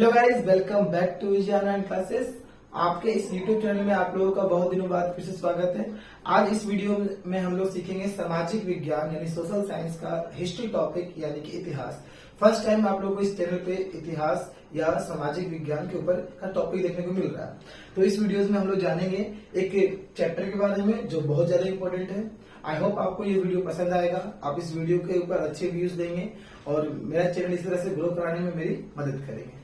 Hello guys, welcome back to Vijayana classes. आपके इस YouTube channel में आप लोगों का बहुत दिनों बाद फिर से स्वागत है। आज इस वीडियो में हम लोग सीखेंगे सामाजिक विज्ञान यानी सोशल साइंस का हिस्ट्री टॉपिक यानी कि इतिहास। फर्स्ट टाइम आप लोगों को इस चैनल पे इतिहास या सामाजिक विज्ञान के ऊपर का टॉपिक देखने को मिल रहा है। तो इस वीडियोस में हम लोग जानेंगे एक चैप्टर के बारे में जो बहुत ज्यादा इंपॉर्टेंट है। आई होप आपको ये वीडियो पसंद आएगा, आप इस वीडियो के ऊपर अच्छे व्यूज देंगे और मेरा चैनल इस तरह से ग्रो कराने में मेरी मदद करेंगे।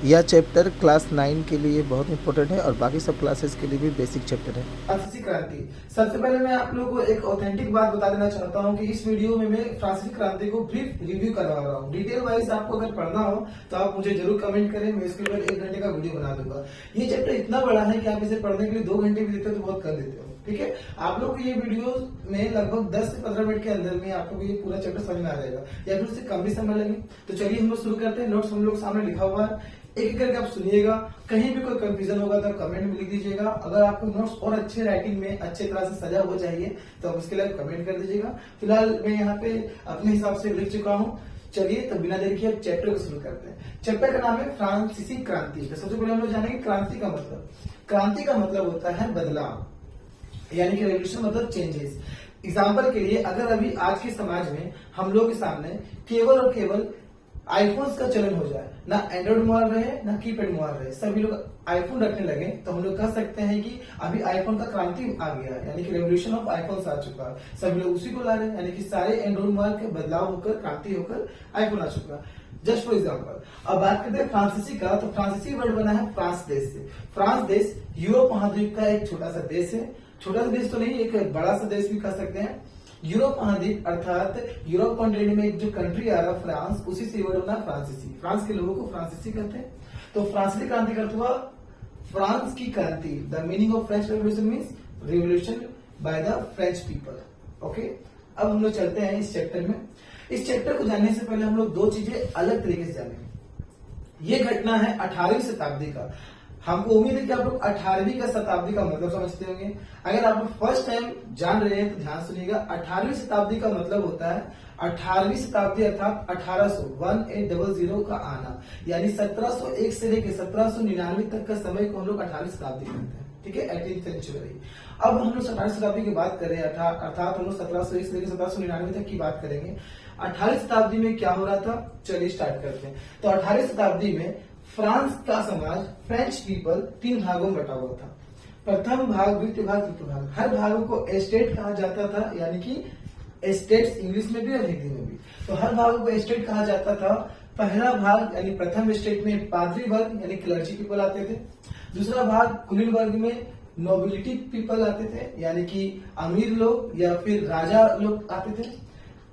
यह चैप्टर क्लास 9 के लिए बहुत इंपॉर्टेंट है और बाकी सब क्लासेस के लिए भी बेसिक चैप्टर है। फ्रांसीसी क्रांति। सबसे पहले मैं आप लोगों को एक ऑथेंटिक बात बता देना चाहता हूं कि इस वीडियो में मैं फ्रांसीसी क्रांति को ब्रीफ रिव्यू करवा रहा हूं। डिटेल वाइज आपको अगर पढ़ना हो तो आप मुझे जरूर कमेंट करें, मैं इसके ऊपर 1 घंटे का वीडियो बना दूंगा। ये चैप्टर इतना बड़ा है कि आप इसे पढ़ने के लिए 2 घंटे भी देते हो तो बहुत कर देते हो। ठीक है, आप लोग को ये वीडियो में लगभग 10 से 15 मिनट के अंदर में आपको ये पूरा चैप्टर समझ में आ जाएगा या फिर उससे कम भी समय लगे। तो चलिए हम लोग शुरू करते हैं। नोट्स हम लोग सामने लिखा हुआ है, एक करके आप सुनिएगा। कहीं भी कोई कंफ्यूजन होगा तो कमेंट में लिख दीजिएगा। अगर आपको नोट्स और अच्छे राइटिंग में अच्छे तरह से सजा हो चाहिए तो आप उसके लिए कमेंट कर दीजिएगा। फिलहाल मैं यहाँ पे अपने हिसाब से लिख चुका हूँ। चलिए तो बिना देर किए चैप्टर को शुरू करते हैं। चैप्टर का नाम है फ्रांसीसी क्रांति। तो सबसे पहले हम लोग जानेंगे क्रांति का मतलब। क्रांति का मतलब होता है बदलाव, यानी कि रेवोल्यूशन मतलब चेंजेस। एग्जाम्पल के लिए अगर अभी आज के समाज में हम लोग के सामने केवल और केवल आईफोन्स का चलन हो जाए, ना एंड्रॉइड मोबाइल रहे ना कीपैड मोबाइल रहे, सभी लोग आईफोन रखने लगे, तो हम लोग कह सकते हैं कि अभी आईफोन का क्रांति आ गया, यानी कि रेवोल्यूशन ऑफ आईफोन्स आ चुका है। सभी लोग उसी को ला रहे हैं, यानी कि सारे एंड्रॉइड मोबाइल के बदलाव होकर क्रांति होकर आईफोन आ चुका। जस्ट फॉर एग्जाम्पल अब बात करते हैं फ्रांसीसी का। तो फ्रांसीसी वर्ड बना है फ्रांस देश से। फ्रांस देश यूरोप महाद्वीप का एक छोटा सा देश है। छोटा सा देश तो नहीं, एक बड़ा सा देश भी कह सकते हैं। यूरोप महाद्वीप अर्थात यूरोप कॉन्टिनेंट में एक जो कंट्री आ रहा है फ्रांस, उसी से वर्ड बना फ्रांसीसी। फ्रांस के लोगों को फ्रांसीसी कहते हैं। तो फ्रांसीसी क्रांति का अर्थ हुआ फ्रांस की क्रांति। The meaning of French revolution means revolution by the French people. Okay, अब हम लोग चलते हैं इस चैप्टर में। इस चैप्टर को जानने से पहले हम लोग 2 चीजें अलग तरीके से जानेंगे। ये घटना है 18वीं शताब्दी का। हमको उम्मीद है कि आप लोग 18वीं का शताब्दी का मतलब समझते होंगे। अगर आप लोग फर्स्ट टाइम जान रहे हैं तो ध्यान सुनिएगा। 18वीं शताब्दी का मतलब होता है 18वीं शताब्दी अर्थात 1800 का आना, यानी 1701 से लेकर 1799 तक का समय को हम लोग 18वीं शताब्दी कहते हैं। ठीक है, 18th सेंचुरी। अब हम लोग 17वीं शताब्दी की बात करें अर्थात हम लोग 1701 से लेकर 1799 तक की बात करेंगे। 18वीं शताब्दी में क्या हो रहा था, चलिए स्टार्ट करते हैं। तो 18वीं शताब्दी में फ्रांस का समाज फ्रेंच पीपल 3 भागों में बटा हुआ था। प्रथम भाग, द्वितीय भाग, तृतीय भाग। हर भागों को एस्टेट कहा जाता था, यानी कि एस्टेट्स इंग्लिश में भी और हिंदी में भी। तो हर भागों को एस्टेट कहा जाता था। पहला भाग यानी प्रथम एस्टेट में पादरी वर्ग यानी क्लर्जी पीपल आते थे। दूसरा भाग कुलीन वर्ग में नोबिलिटी पीपल आते थे, यानी कि अमीर लोग या फिर राजा लोग आते थे।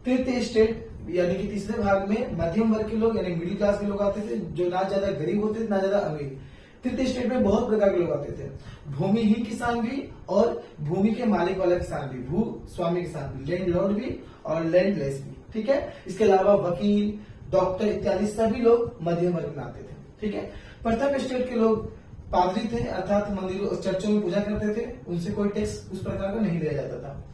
तृतीय स्टेट यानी कि तीसरे भाग में मध्यम वर्ग के लोग यानी मिडिल क्लास के लोग आते थे, जो ना ज्यादा गरीब होते थे ना ज्यादा अमीर। तृतीय स्टेट में बहुत प्रकार के लोग आते थे, भूमिहीन किसान भी और भूमि के मालिक वाला किसान भी, भू स्वामी किसान भी, लैंड लॉर्ड भी और लैंडलेस भी। ठीक है, इसके अलावा वकील, डॉक्टर इत्यादि सभी लोग मध्यम वर्ग में आते थे। ठीक है, प्रथम स्टेट के लोग पादरी थे, अर्थात मंदिरों चर्चों में पूजा करते थे, उनसे कोई टैक्स उस प्रकार का नहीं लिया जाता था।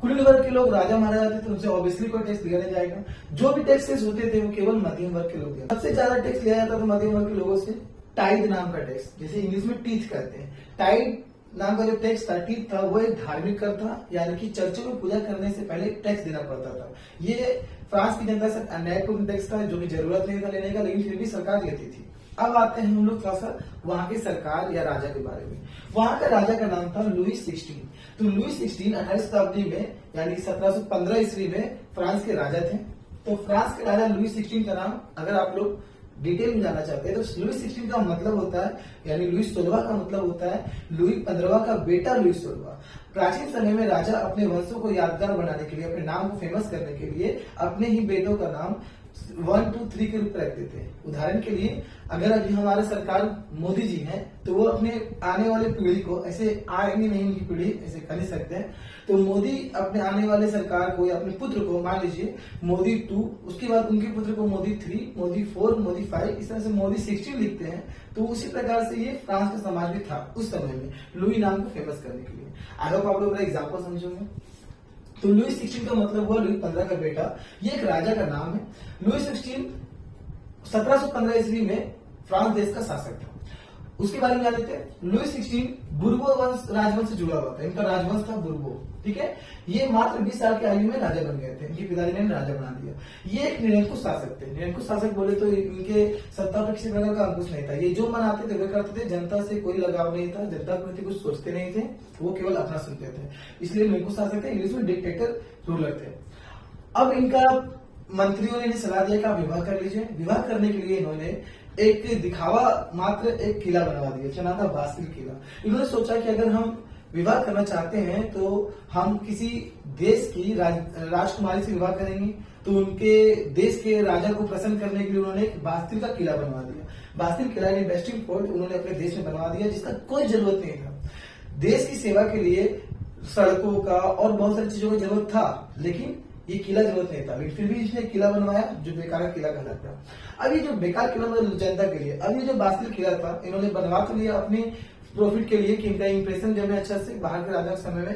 कुलीन वर्ग के लोग राजा महाराजा थे, तो उनसे ऑब्वियसली कोई टैक्स लिया नहीं जाएगा। जो भी टैक्सेस होते थे वो केवल मध्यम वर्ग के लोग दिया। सबसे ज्यादा टैक्स लिया जाता था मध्यम वर्ग के लोगों से टाइड नाम का टैक्स, जिसे इंग्लिश में टीथ कहते हैं। टाइड नाम का जो टैक्स था, टीथ था, वो एक धार्मिक कर था, यानी कि चर्चों में पूजा करने से पहले टैक्स देना पड़ता था। ये फ्रांस की जनता से अन्यायपूर्ण टैक्स था, जो कि जरूरत नहीं था लेने का, लेकिन फिर भी सरकार लेती थी। अब आते हैं हम लोग थोड़ा सा वहां की सरकार या राजा के बारे में। वहां का राजा का नाम था लुई 16। तो लुई 16 18वीं शताब्दी में यानी 1715 ईस्वी में फ्रांस के राजा थे। तो फ्रांस के राजा लुई 16 का नाम अगर आप लोग डिटेल में जानना चाहते हैं तो लुई 16 का मतलब होता है, यानी लुई 16 का मतलब होता है लुई 15 का बेटा लुई 16। प्राचीन समय में राजा अपने वंशों को यादगार बनाने के लिए, अपने नाम को फेमस करने के लिए अपने ही बेटों का नाम 1, 2, 3 के रूप में रखते थे। उदाहरण के लिए अगर अभी हमारे सरकार मोदी जी हैं तो वो अपने आने वाले पीढ़ी को, ऐसे आएंगे नहीं उनकी पीढ़ी, ऐसे कर नहीं सकते हैं, तो मोदी अपने आने वाले सरकार को या अपने पुत्र को मान लीजिए मोदी 2, उसके बाद उनके पुत्र को मोदी 3, मोदी 4, मोदी 5, इस तरह से मोदी 16 लिखते हैं। तो उसी प्रकार से ये फ्रांस का समाज भी था उस समय में, लुई नाम को फेमस करने के लिए। आई होप आप लोग एग्जाम्पल समझोगे। तो लुई 16 का मतलब हुआ लुई 15 का बेटा। ये एक राजा का नाम है। लुई 16 1715 ईस्वी में फ्रांस देश का शासक था। उसके बारे में जान लेते हैं। लुई 16 बुर्बो वंश राजवंश से जुड़ा हुआ था। इनका राजवंश था बुर्बो, ठीक है। ये मात्र 20 साल की आयु में राजा बन गए थे। इनके पिताजी ने राजा बना दिया। ये एक निरंकुश शासक थे। निरंकुश शासक बोले तो इनके सत्ता पर किसी प्रकार का अंकुश नहीं था। ये जो मनाते थे वे करते थे। जनता से कोई लगाव नहीं था। जनता के प्रति कुछ सोचते नहीं थे। वो केवल अपना सुनते थे। इसलिए निरंकुश शासक थे। इंग्लिश में डिक्टेटर रूलर थे। अब इनका मंत्रियों ने इन्हें सलाह दिया कि आप विवाह कर लीजिए। विवाह करने के लिए इन्होंने एक दिखावा मात्र एक किला बनवा दिया, चला था बास्तिल किला। इन्होंने सोचा कि अगर हम विवाह करना चाहते हैं तो हम किसी देश की राजकुमारी से विवाह करेंगे, तो उनके देश के राजा को प्रसन्न करने के लिए उन्होंने एक बास्तिल का किला बनवा दिया। बास्तिल किला यानी बेस्टिल फोर्ट उन्होंने अपने देश में बनवा दिया, जिसका कोई जरूरत नहीं था। देश की सेवा के लिए सड़कों का और बहुत सारी चीजों की जरूरत था, लेकिन ये किला जरूरत नहीं था। लेकिन फिर भी इसने किला बनवाया जो बेकार किला कहलाता है। अब ये जो बेकार किला मतलब जनता के लिए, अब ये जो बास्तिल किला था इन्होंने बनवा तो लिया अपने प्रॉफिट के लिए कि इनका इंप्रेशन जो है अच्छा से बाहर के राजा के समय में।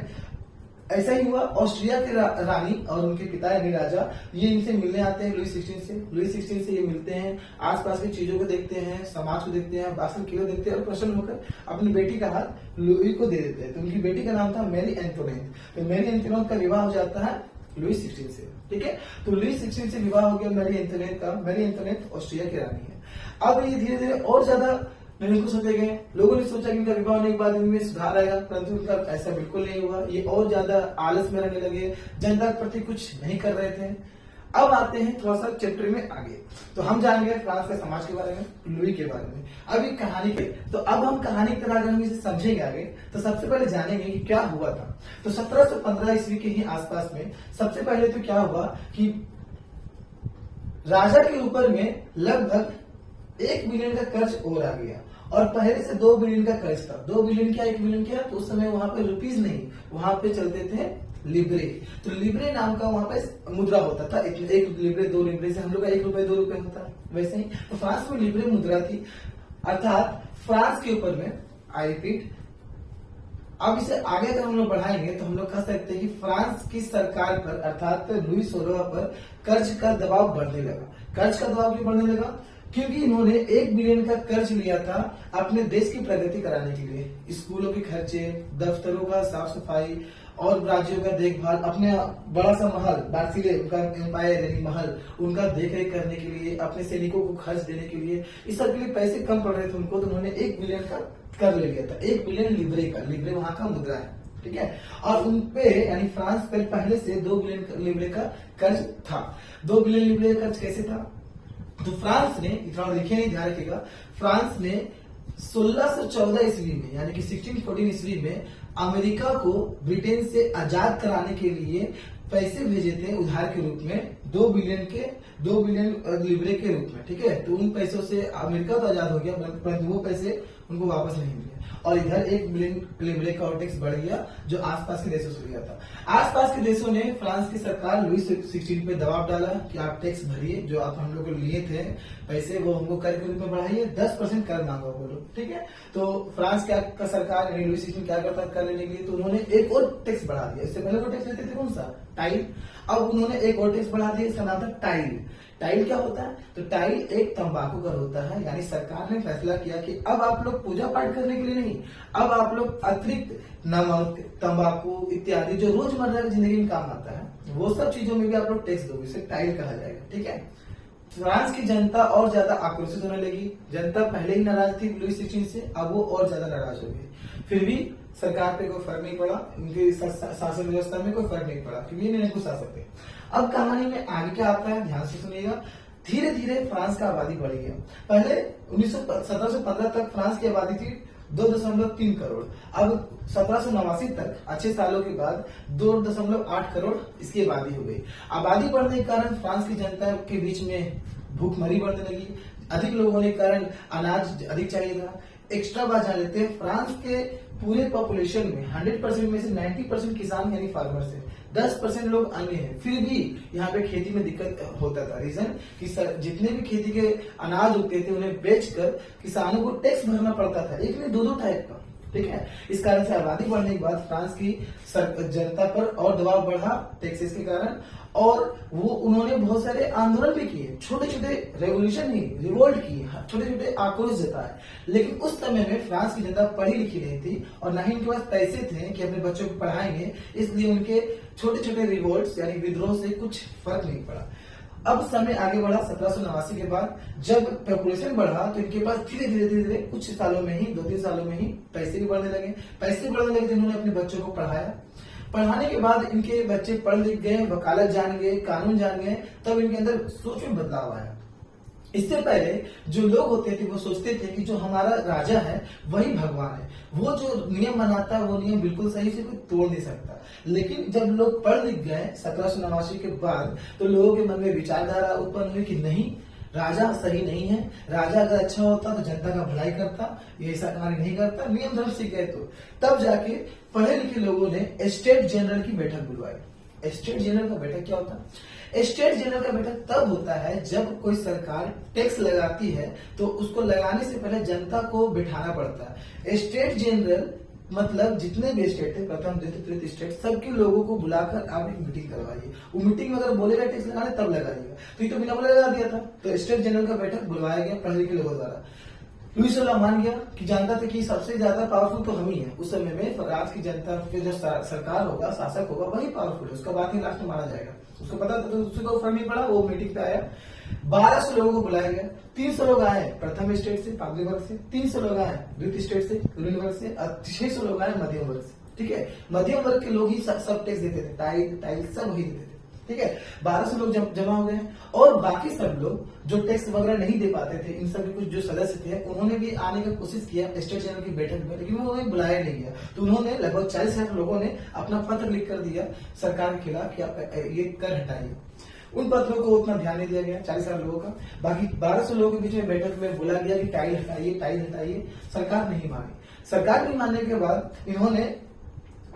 ऐसा ही हुआ। ऑस्ट्रिया के रानी और उनके पिता यानी राजा ये इनसे मिलने आते हैं लुई 16 से। लुई 16 से ये मिलते हैं, आसपास की चीजों को देखते हैं, समाज को देखते हैं, बास्तिल किला देखते हैं और प्रसन्न होकर अपनी बेटी का हाथ लुई को दे देते हैं। तो उनकी बेटी का नाम था मैरी एंटोनेट। तो मैरी एंटोनेट का विवाह हो जाता है लुई 16 से, ठीक है। तो लुई 16 से विवाह हो गया मैरी एंटोनेट का। मैरी एंटोनेट ऑस्ट्रिया की रानी है। अब ये धीरे धीरे और ज्यादा निरंकुश होते गए। लोगों ने सोचा कि इनका विवाह होने के बाद इनमें सुधार आएगा, परंतु इनका ऐसा बिल्कुल नहीं हुआ। ये और ज्यादा आलस में रहने लगे, जनता के प्रति कुछ नहीं कर रहे थे। अब आते हैं थोड़ा सा चैप्टर में आगे, तो हम जानेंगे फ्रांस के समाज के बारे में, लुई के बारे में। अभी कहानी के तो अब हम कहानी की तरह अगर हम इसे समझेंगे आगे, तो सबसे पहले जानेंगे कि क्या हुआ था। तो 1715 ईस्वी के ही आसपास में सबसे पहले तो क्या हुआ कि राजा के ऊपर में लगभग 1 बिलियन का कर्ज और आ गया, और पहले से 2 बिलियन का कर्ज था। 2 बिलियन क्या 1 बिलियन क्या, तो उस समय वहां पे रुपीज नहीं, वहां पे चलते थे लिब्रे। तो लिब्रे नाम का वहां पे मुद्रा होता था। 1 लिब्रे 2 लिब्रे से हम लोग का 1 रुपए 2 रुपए होता है, वैसे ही तो फ्रांस में लिब्रे मुद्रा थी। अर्थात फ्रांस के ऊपर में, आई रिपीट, अब इसे आगे अगर हम लोग बढ़ाएंगे तो हम लोग कह सकते हैं कि फ्रांस की सरकार पर अर्थात लुई 16 पर कर्ज का दबाव बढ़ने लगा। कर्ज का दबाव क्यों बढ़ने लगा, क्योंकि इन्होंने 1 बिलियन का कर्ज लिया था अपने देश की प्रगति कराने के लिए। स्कूलों के खर्चे, दफ्तरों का साफ सफाई और राज्यों का देखभाल, अपने बड़ा सा महल बार्सिले उनका एम्पायर यानी महल उनका देखरेख करने के लिए, अपने सैनिकों को खर्च देने के लिए, इस सब के लिए पैसे कम पड़ रहे थे उनको। तो उन्होंने 1 बिलियन का कर ले लिया था। 1 बिलियन लिब्रे का, लिब्रे वहां का मुद्रा है, ठीक है। और उनपे यानी फ्रांस पर पहले से 2 बिलियन लिब्रे का कर्ज था। 2 बिलियन लिब्रे का कर्ज कैसे था, तो फ्रांस ने, इतना लिखे नहीं, ध्यान रखिएगा, फ्रांस ने 1614 ईस्वी में यानी कि 1614 ईस्वी में अमेरिका को ब्रिटेन से आजाद कराने के लिए पैसे भेजे थे उधार के रूप में 2 बिलियन लिब्रे के रूप में, ठीक है। तो उन पैसों से अमेरिका तो आजाद हो गया, परंतु वो पैसे उनको वापस नहीं मिले। और इधर 1 बिलियन लिब्रे का टैक्स बढ़ गया जो आसपास के देशों से लिया था। आसपास के देशों ने फ्रांस की सरकार लुई 16 पे दबाव डाला कि आप टैक्स भरिए, जो आप हम लोग को लिए थे पैसे वो हमको कर के रूप में बढ़ाइए, 10% कर मांगो बोलो, ठीक है। तो फ्रांस का सरकार यानी लुई 16 क्या करता कर लेने के लिए, तो उन्होंने एक और टैक्स बढ़ा दिया। इससे पहले वो टैक्स लेते थे कौन सा, टाइल। अब उन्होंने एक और टैक्स बढ़ा दिया, इसका नाम था टाइल। टाइल क्या होता है, तो टाइल एक तंबाकू कर होता है। यानी सरकार ने फैसला किया कि अब आप लोग पूजा पाठ करने के लिए नहीं, अब आप लोग अतिरिक्त नमक, तंबाकू इत्यादि जो रोजमर्रा की जिंदगी में काम आता है वो सब चीजों में भी आप लोग टैक्स दोगे, इसे टाइल कहा जाएगा, ठीक है। फ्रांस की जनता और ज्यादा आक्रोशित होने लगी। जनता पहले ही नाराज थी लुई 16 से, अब वो और ज्यादा नाराज हो गई। फिर भी सरकार पे कोई फर्क नहीं पड़ा, उनकी शासन व्यवस्था में कोई फर्क नहीं पड़ा, क्योंकि ये निरंकुश शासक थे। अब कहानी में आगे क्या आता है, ध्यान से सुनिएगा। धीरे धीरे फ्रांस का आबादी बढ़ गया। पहले 1715 तक फ्रांस की आबादी थी 2.3 करोड़। अब 1789 तक अच्छे सालों के बाद 2.8 करोड़ इसकी आबादी हो गई। आबादी बढ़ने के कारण फ्रांस की जनता के बीच में भूखमरी बढ़ने लगी। अधिक लोग होने के कारण अनाज अधिक चाहिए था। एक्स्ट्रा बात जान लेते हैं, फ्रांस के पूरे पॉपुलेशन में 100% में से 90% किसान यानी फार्मर्स है, 10% लोग अन्य हैं। फिर भी यहाँ पे खेती में दिक्कत होता था। रीजन कि जितने भी खेती के अनाज उगते थे उन्हें बेचकर किसानों को टैक्स भरना पड़ता था। एक नहीं 2 टाइप का, ठीक है। इस कारण से आबादी बढ़ने के बाद फ्रांस की जनता पर और दबाव बढ़ा टैक्सेस के कारण, और वो उन्होंने बहुत सारे आंदोलन भी किए, छोटे छोटे रेवोल्यूशन नहीं, रिवोल्ट किए, छोटे छोटे आक्रोश जताए। लेकिन उस समय में फ्रांस की जनता पढ़ी लिखी नहीं थी और ना ही उनके पास पैसे थे कि अपने बच्चों को पढ़ाएंगे, इसलिए उनके छोटे छोटे रिवोल्ट यानी विद्रोह से कुछ फर्क नहीं पड़ा। अब समय आगे बढ़ा 1789 के बाद, जब पॉपुलेशन बढ़ा तो इनके पास धीरे धीरे धीरे धीरे कुछ सालों में ही, 2-3 सालों में ही पैसे भी बढ़ने लगे। पैसे बढ़ने लगे तो इन्होंने अपने बच्चों को पढ़ाया। पढ़ाने के बाद इनके बच्चे पढ़ लिख गए, वकालत जान गए, कानून जान गए, तब इनके अंदर सोच में बदलाव आया। इससे पहले जो लोग होते थे वो सोचते थे कि जो हमारा राजा है वही भगवान है, वो जो नियम बनाता है वो नियम बिल्कुल सही से कोई तोड़ नहीं सकता। लेकिन जब लोग पढ़ लिख गए 1789 के बाद, तो लोगों के मन में विचारधारा उत्पन्न हुई कि नहीं, राजा सही नहीं है, राजा अगर अच्छा होता तो जनता का भलाई करता, ये ऐसा कार्य नहीं करता, नियम धर्म सीख गए। तो तब जाके पढ़े लिखे लोगों ने स्टेट जनरल की बैठक बुलवाई। स्टेट जनरल का बैठक क्या होता है? स्टेट जनरल का बैठक तब होता है जब कोई सरकार टैक्स लगाती है तो उसको लगाने से पहले जनता को बिठाना पड़ता है। स्टेट जनरल मतलब जितने भी स्टेट थे, प्रथम द्वितीय तृतीय स्टेट, सबके लोगों को बुलाकर आप एक मीटिंग करवाइए। वो मीटिंग में अगर बोलेगा टैक्स लगाने तब लगाइएगा, तो ये तो बिना बोले लगा दिया था। तो स्टेट जनरल का बैठक बुलवाया गया पढ़े लिखे लोगों द्वारा। लुई 16 मान गया कि जानता था कि सबसे ज्यादा पावरफुल तो हम ही है उस समय में, फ्रांस की जनता के जो सरकार होगा, शासक होगा, वही पावरफुल है, उसका बात ही लास्ट में माना जाएगा। उसको पता था, तो उसको फर्क नहीं पड़ा। वो मीटिंग पे आया, 1200 लोगों को बुलाया गया। 300 लोग आए प्रथम स्टेट से, पादरी वर्ग से, 300 लोग आए द्वितीय स्टेट से, कुलीन वर्ग से, और 600 लोग आए मध्यम वर्ग से। ठीक है, मध्यम वर्ग के लोग ही सब टैक्स देते थे, टाइल सब वही देते थे। ठीक है, 1200 लोग जमा हो गए, और बाकी सब लोग जो टैक्स वगैरह नहीं दे पाते थे, इन सब के कुछ जो सदस्य थे, उन्होंने भी आने की कोशिश किया स्टेट जनरल की बैठक में, लेकिन उन्होंने बुलाया नहीं गया। तो उन्होंने लगभग 40,000 लोगों ने अपना पत्र लिख कर दिया सरकार के खिलाफ कि आप ये कर हटाइए। उन पत्रों को उतना ध्यान नहीं दिया गया 40,000 लोगों का। बाकी 1200 लोगों के बीच में बैठक में बोला गया कि टाइल हटाइए। सरकार नहीं मानी। सरकार नहीं मानने के बाद इन्होंने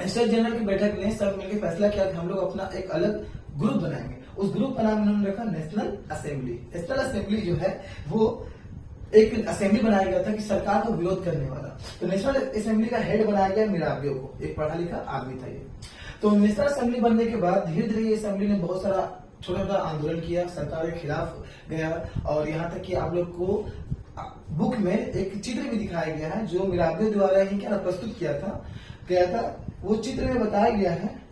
स्टेट जनरल की बैठक में सब मिलकर फैसला किया कि हम लोग अपना एक अलग ग्रुप बनाएंगे। उस ग्रुप का नाम इन्होंने रखा नेशनल असेंबली। नेशनल असेंबली जो है वो एक असेंबली बनाया गया था कि सरकार को विरोध करने वाला। तो नेशनल असेंबली का हेड बनाया गया मिराबियो को, एक पढ़ा लिखा आदमी था ये। तो नेशनल असेंबली बनने के बाद धीरे धीरे ये असेंबली ने बहुत सारा छोटा छोटा आंदोलन किया, सरकार के खिलाफ गया, और यहाँ तक कि आप लोग को बुक में एक चित्र भी दिखाया गया है जो मिराबियो द्वारा ही क्या प्रस्तुत किया था। वो चित्र में बताया गया है,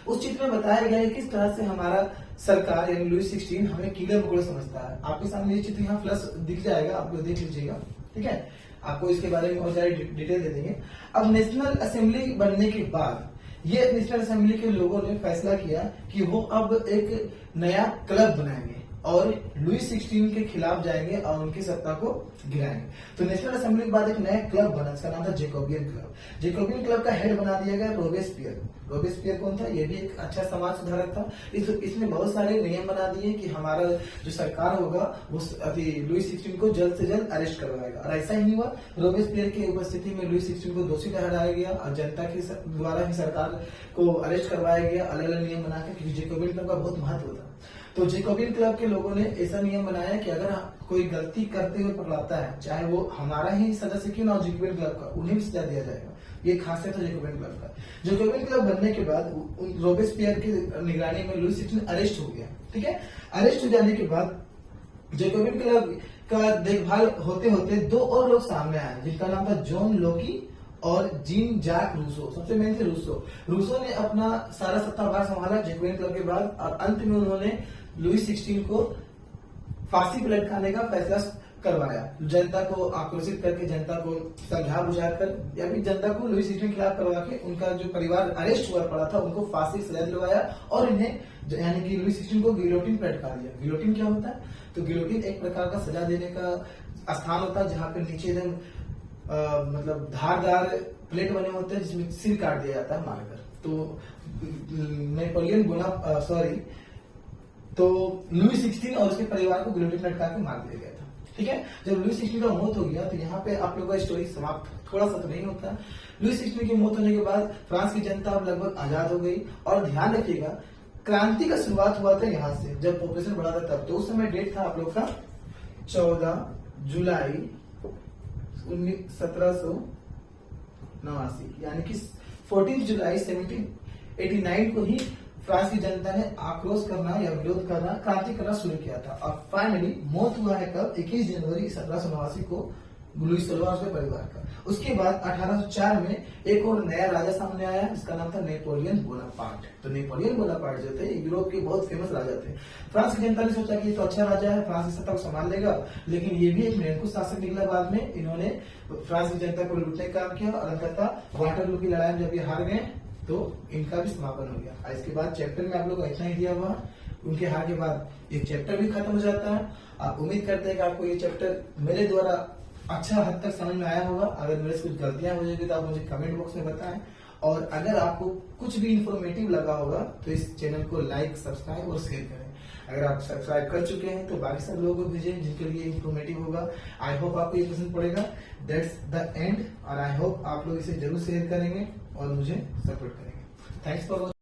उस चित्र में बताया गया है किस तरह से हमारा सरकार यानी लुई 16 हमें कीड़े मकोड़े समझता है। आपके सामने ये चित्र यहाँ प्लस दिख जाएगा, आप लोग देख लीजिएगा। ठीक है, आपको इसके बारे में और सारी डिटेल दे देंगे। अब नेशनल असेंबली बनने के बाद ये नेशनल असेंबली के लोगों ने फैसला किया कि वो अब एक नया क्लब बनाएंगे और लुई 16 के खिलाफ जाएंगे और उनकी सत्ता को गिराएंगे। तो नेशनल असेंबली के बाद एक नया क्लब बना, इसका नाम था जैकोबियन क्लब। जैकोबियन क्लब का हेड बना दिया गया रोबेस्पियर। रोबेस्पियर कौन था? ये भी एक अच्छा समाज सुधारक था। इसने बहुत सारे नियम बना दिए कि हमारा जो सरकार होगा वो लुई 16 को जल्द से जल्द अरेस्ट करवाएगा, और ऐसा ही हुआ। रोबेस्पियर की उपस्थिति में लुई 16 को दोषी ठहराया गया और जनता के द्वारा ही सरकार को अरेस्ट करवाया गया अलग अलग नियम बनाकर, क्योंकि जैकोबियन क्लब का बहुत महत्व था। तो जैकोबियन क्लब के लोगों ने ऐसा नियम बनाया कि अगर कोई गलती करते हुए पकड़ाता है, चाहे वो हमारा ही सदस्य क्यों ना हो जैकोबियन क्लब का, उन्हें भी सजा दिया जाएगा। ये खासियत है जैकोबियन क्लब का। जैकोबियन क्लब बनने के बाद रोबेस्पियर की निगरानी में लुई 16 अरेस्ट हो गया। ठीक है, अरेस्ट हो जाने के बाद जैकोबियन क्लब का देखभाल होते होते दो और लोग सामने आए जिनका नाम था जॉन लोकी और जीन जैक रूसो। सबसे मेन थे रूसो ने अपना सारा सत्ताभार संभाला जैकोबियन क्लब के बाद, और अंत में उन्होंने लुई 16 को फांसी पर लटकाने का फैसला करवाया। जनता को आक्रोशित करके, जनता को समझा बुझाकर, या फिर जनता को लुई 16 के खिलाफ करवा के उनका जो परिवार अरेस्ट हुआ पड़ा था उनको फांसी की सजा दिलवाया, और इन्हें यानी कि लुई 16 को गिलोटिन पर लटका दिया। गिलोटिन क्या होता है? तो गिलोटिन एक प्रकार का सजा देने का स्थान होता है जहाँ पे नीचे एकदम मतलब धारदार प्लेट बने होते हैं जिसमें सिर काट दिया जाता है मारकर। तो नेपोलियन तो लुई 16 और उसके परिवार को गिलोटिन पर लटका के मार दिया गया था। ठीक है, जब लुई 16 का मौत हो गया तो यहाँ पे आप लोगों का स्टोरी समाप्त थोड़ा सा तो नहीं होता। लुई 16 की मौत होने के बाद फ्रांस की जनता अब लगभग आजाद हो गई। और ध्यान रखिएगा, क्रांति का शुरुआत हुआ था यहाँ से, जब पॉपुलेशन बढ़ा था तब। तो उस समय डेट था आप लोग का 14 जुलाई 1789। 1789 यानी कि 14 जुलाई 1789 को ही फ्रांस की जनता ने आक्रोश करना या विरोध करना, क्रांति करना शुरू किया था। और फाइनली मौत हुआ है कब? 21 जनवरी 1789 को लुईस सोलह के परिवार का। उसके बाद 1804 में एक और नया राजा सामने आया, जिसका नाम था नेपोलियन बोनापार्ट। तो नेपोलियन बोनापार्ट जो थे यूरोप के बहुत फेमस राजा थे। फ्रांस की जनता ने सोचा कि ये तो अच्छा राजा है, फ्रांस की सत्ता को संभाल लेगा, लेकिन ये भी एक निरंकुश शासक निकला। बाद में इन्होंने फ्रांस की जनता को लूटने का काम किया और अंततः वाटरलू की लड़ाई में जब ये हार गए तो इनका भी समापन हो गया। इसके बाद चैप्टर में आप लोग को इतना ही दिया हुआ। उनके हार के बाद ये चैप्टर भी खत्म हो जाता है। आप उम्मीद करते हैं कि आपको ये चैप्टर मेरे द्वारा अच्छा हद तक समझ में आया होगा। अगर मेरे से कुछ गलतियां हो जाएगी तो आप मुझे कमेंट बॉक्स में बताएं। और अगर आपको कुछ भी इंफॉर्मेटिव लगा होगा तो इस चैनल को लाइक, सब्सक्राइब और शेयर करें। अगर आप सब्सक्राइब कर चुके हैं तो बाकी सब लोगों को भेजें जिनके लिए इंफॉर्मेटिव होगा। आई होप आपको ये पसंद पड़ेगा। That's the end. और आई होप आप लोग इसे जरूर शेयर करेंगे और मुझे सपोर्ट करेंगे। Thanks for watching.